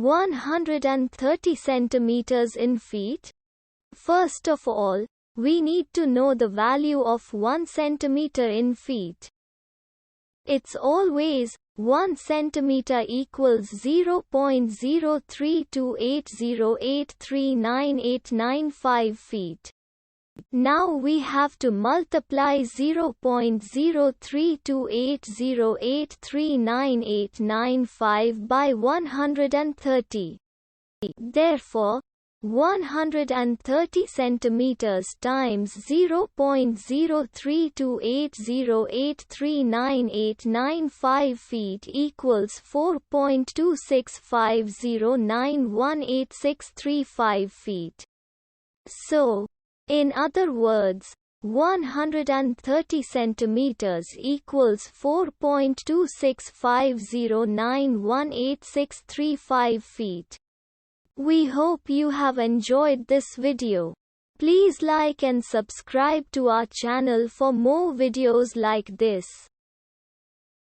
130 centimeters in feet? First of all, we need to know the value of 1 centimeter in feet. It's always 1 centimeter equals 0.03280839895 feet. Now we have to multiply 0.03280839895 by 130. Therefore, 130 centimeters times 0.03280839895 feet equals 4.2650918635 feet. So, in other words, 130 centimeters equals 4.2650918635 feet. We hope you have enjoyed this video. Please like and subscribe to our channel for more videos like this.